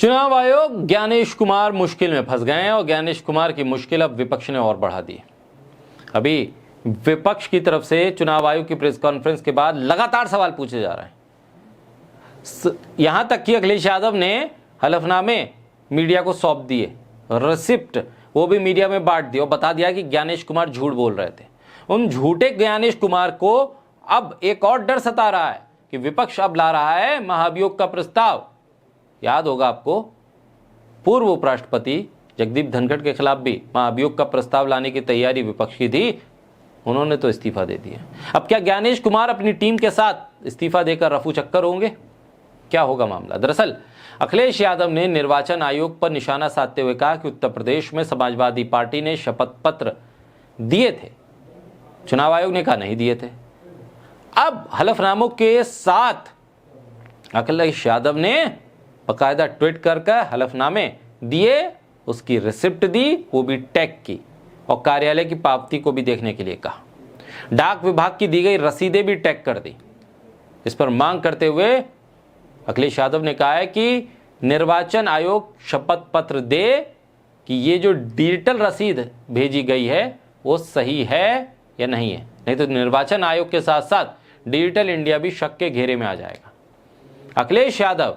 चुनाव आयोग ज्ञानेश कुमार मुश्किल में फंस गए हैं और ज्ञानेश कुमार की मुश्किल अब विपक्ष ने और बढ़ा दी। अभी विपक्ष की तरफ से चुनाव आयोग की प्रेस कॉन्फ्रेंस के बाद लगातार सवाल पूछे जा रहे हैं। यहां तक कि अखिलेश यादव ने हलफनामे मीडिया को सौंप दिए, रिसिप्ट वो भी मीडिया में बांट दिया और बता दिया कि ज्ञानेश कुमार झूठ बोल रहे थे। उन झूठे ज्ञानेश कुमार को अब एक और डर सता रहा है कि विपक्ष अब ला रहा है महाभियोग का प्रस्ताव। याद होगा आपको, पूर्व उपराष्ट्रपति जगदीप धनखड़ के खिलाफ भी महाभियोग का प्रस्ताव लाने की तैयारी विपक्ष की थी, उन्होंने तो इस्तीफा दे दिया। अब क्या ज्ञानेश कुमार अपनी टीम के साथ इस्तीफा देकर रफू चक्कर होंगे? क्या होगा मामला? दरअसल अखिलेश यादव ने निर्वाचन आयोग पर निशाना साधते हुए कहा कि उत्तर प्रदेश में समाजवादी पार्टी ने शपथ पत्र दिए थे, चुनाव आयोग ने कहा नहीं दिए थे। अब हलफनामों के साथ अखिलेश यादव ने बकायदा ट्वीट करके हलफनामे दिए, उसकी रिसिप्ट दी, वो भी टैग की, और कार्यालय की पावती को भी देखने के लिए कहा। डाक विभाग की दी गई रसीदें भी टैग कर दी। इस पर मांग करते हुए अखिलेश यादव ने कहा है कि निर्वाचन आयोग शपथ पत्र दे कि ये जो डिजिटल रसीद भेजी गई है वो सही है या नहीं है, नहीं तो निर्वाचन आयोग के साथ साथ डिजिटल इंडिया भी शक के घेरे में आ जाएगा। अखिलेश यादव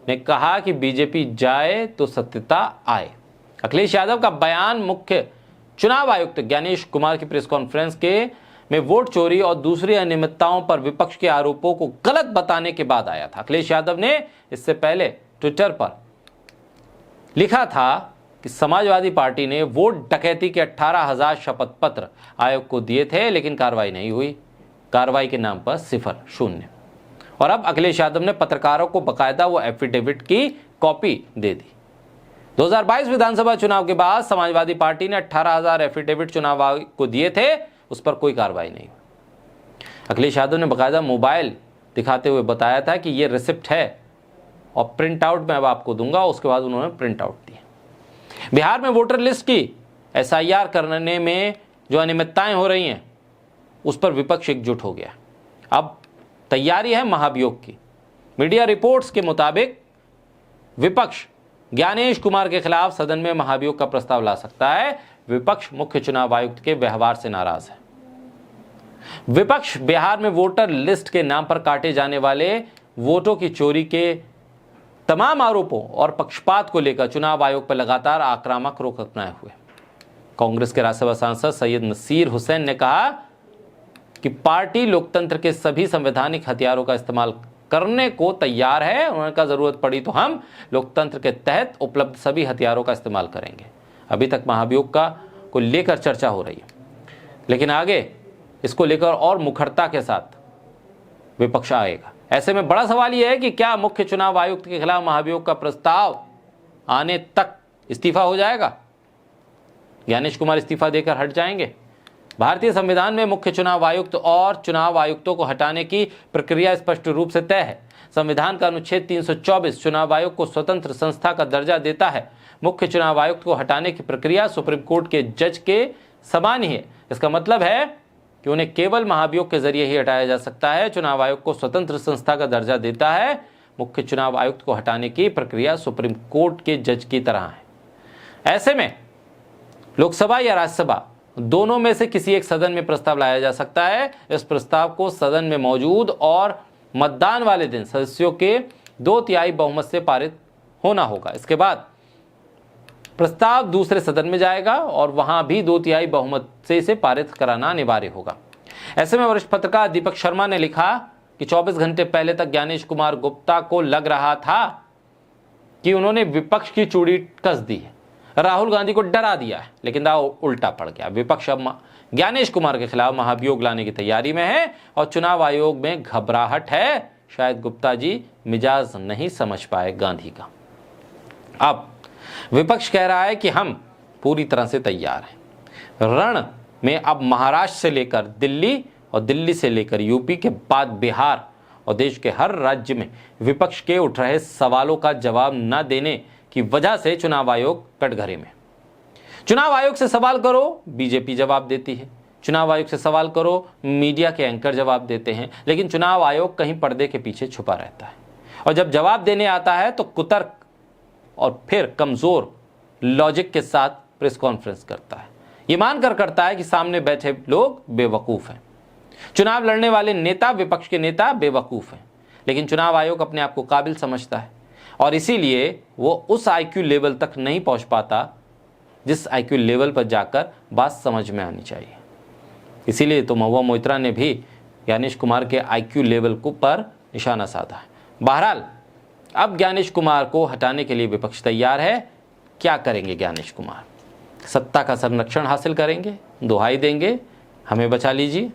ने कहा कि बीजेपी जाए तो सत्यता आए। अखिलेश यादव का बयान मुख्य चुनाव आयुक्त ज्ञानेश कुमार की प्रेस कॉन्फ्रेंस में वोट चोरी और दूसरी अनियमितताओं पर विपक्ष के आरोपों को गलत बताने के बाद आया था। अखिलेश यादव ने इससे पहले ट्विटर पर लिखा था कि समाजवादी पार्टी ने वोट डकैती के 18,000 शपथ पत्र आयोग को दिए थे, लेकिन कार्रवाई नहीं हुई। कार्रवाई के नाम पर 0, 0। और अब अखिलेश यादव ने पत्रकारों को बकायदा वो एफिडेविट की कॉपी दे दी। 2022 विधानसभा चुनाव के बाद समाजवादी पार्टी ने 18,000 एफिडेविट चुनाव आयोग को दिए थे, उस पर कोई कार्रवाई नहीं हुई। अखिलेश यादव ने बकायदा मोबाइल दिखाते हुए बताया था कि ये रिसिप्ट है और प्रिंट आउट मैं अब आपको दूंगा। उसके बाद उन्होंने प्रिंट आउट दिया। बिहार में वोटर लिस्ट की SIR करने में जो अनियमितताएं हो रही हैं उस पर विपक्ष एकजुट हो गया। अब तैयारी है महाभियोग की। मीडिया रिपोर्ट्स के मुताबिक विपक्ष ज्ञानेश कुमार के खिलाफ सदन में महाभियोग का प्रस्ताव ला सकता है। विपक्ष मुख्य चुनाव आयुक्त के व्यवहार से नाराज है। विपक्ष बिहार में वोटर लिस्ट के नाम पर काटे जाने वाले वोटों की चोरी के तमाम आरोपों और पक्षपात को लेकर चुनाव आयोग पर लगातार आक्रामक रुख अपनाए हुए। कांग्रेस के राज्यसभा सांसद सैयद नसीर हुसैन ने कहा कि पार्टी लोकतंत्र के सभी संवैधानिक हथियारों का इस्तेमाल करने को तैयार है। उन्होंने कहा जरूरत पड़ी तो हम लोकतंत्र के तहत उपलब्ध सभी हथियारों का इस्तेमाल करेंगे। अभी तक महाभियोग को लेकर चर्चा हो रही है, लेकिन आगे इसको लेकर और मुखरता के साथ विपक्ष आएगा। ऐसे में बड़ा सवाल यह है कि क्या मुख्य चुनाव आयुक्त के खिलाफ महाभियोग का प्रस्ताव आने तक इस्तीफा हो जाएगा? ज्ञानेश कुमार इस्तीफा देकर हट जाएंगे? भारतीय संविधान में मुख्य चुनाव आयुक्त और चुनाव आयुक्तों को हटाने की प्रक्रिया स्पष्ट रूप से तय है। संविधान का अनुच्छेद 324 चुनाव आयोग को स्वतंत्र संस्था का दर्जा देता है। मुख्य चुनाव आयुक्त को हटाने की प्रक्रिया सुप्रीम कोर्ट के जज के समान ही है। इसका मतलब है कि उन्हें केवल महाभियोग के जरिए ही हटाया जा सकता है। चुनाव आयोग को स्वतंत्र संस्था का दर्जा देता है। मुख्य चुनाव आयुक्त को हटाने की प्रक्रिया सुप्रीम कोर्ट के जज की तरह है। ऐसे में लोकसभा या राज्यसभा दोनों में से किसी एक सदन में प्रस्ताव लाया जा सकता है। इस प्रस्ताव को सदन में मौजूद और मतदान वाले दिन सदस्यों के 2/3 बहुमत से पारित होना होगा। इसके बाद प्रस्ताव दूसरे सदन में जाएगा और वहां भी 2/3 बहुमत से इसे पारित कराना अनिवार्य होगा। ऐसे में वरिष्ठ पत्रकार दीपक शर्मा ने लिखा कि 24 घंटे पहले तक ज्ञानेश कुमार गुप्ता को लग रहा था कि उन्होंने विपक्ष की चूड़ी कस दी है, राहुल गांधी को डरा दिया है, लेकिन दाव उल्टा पड़ गया। विपक्ष अब ज्ञानेश कुमार के खिलाफ महाभियोग लाने की तैयारी में है और चुनाव आयोग में घबराहट है। शायद गुप्ता जी मिजाज नहीं समझ पाए गांधी का। अब विपक्ष कह रहा है कि हम पूरी तरह से तैयार हैं। रण में अब महाराष्ट्र से लेकर दिल्ली और दिल्ली से लेकर यूपी के बाद बिहार और देश के हर राज्य में विपक्ष के उठ रहे सवालों का जवाब न देने की वजह से चुनाव आयोग कटघरे में। चुनाव आयोग से सवाल करो, बीजेपी जवाब देती है। चुनाव आयोग से सवाल करो, मीडिया के एंकर जवाब देते हैं, लेकिन चुनाव आयोग कहीं पर्दे के पीछे छुपा रहता है। और जब जवाब देने आता है तो कुतर्क और फिर कमज़ोर लॉजिक के साथ प्रेस कॉन्फ्रेंस करता है। ये मानकर करता है कि सामने बैठे लोग बेवकूफ़ हैं। चुनाव लड़ने वाले नेता, विपक्ष के नेता बेवकूफ़ हैं, लेकिन चुनाव आयोग अपने आप को काबिल समझता है और इसीलिए वो उस आईक्यू लेवल तक नहीं पहुंच पाता जिस आईक्यू लेवल पर जाकर बात समझ में आनी चाहिए। इसीलिए तो महुआ मोइत्रा ने भी ज्ञानेश कुमार के आईक्यू लेवल को पर निशाना साधा है। बहरहाल अब ज्ञानेश कुमार को हटाने के लिए विपक्ष तैयार है। क्या करेंगे ज्ञानेश कुमार? सत्ता का संरक्षण हासिल करेंगे, दुहाई देंगे हमें बचा लीजिए,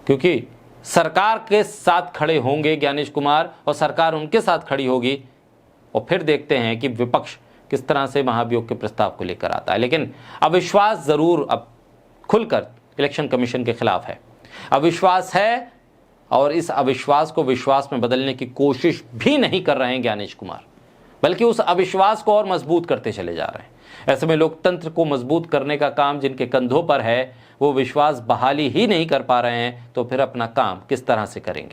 क्योंकि सरकार के साथ खड़े होंगे ज्ञानेश कुमार और सरकार उनके साथ खड़ी होगी और फिर देखते हैं कि विपक्ष किस तरह से महाभियोग के प्रस्ताव को लेकर आता है। लेकिन अविश्वास जरूर अब खुलकर इलेक्शन कमीशन के खिलाफ है। अविश्वास है और इस अविश्वास को विश्वास में बदलने की कोशिश भी नहीं कर रहे हैं ज्ञानेश कुमार, बल्कि उस अविश्वास को और मजबूत करते चले जा रहे हैं। ऐसे में लोकतंत्र को मजबूत करने का काम जिनके कंधों पर है वो विश्वास बहाली ही नहीं कर पा रहे हैं, तो फिर अपना काम किस तरह से करेंगे?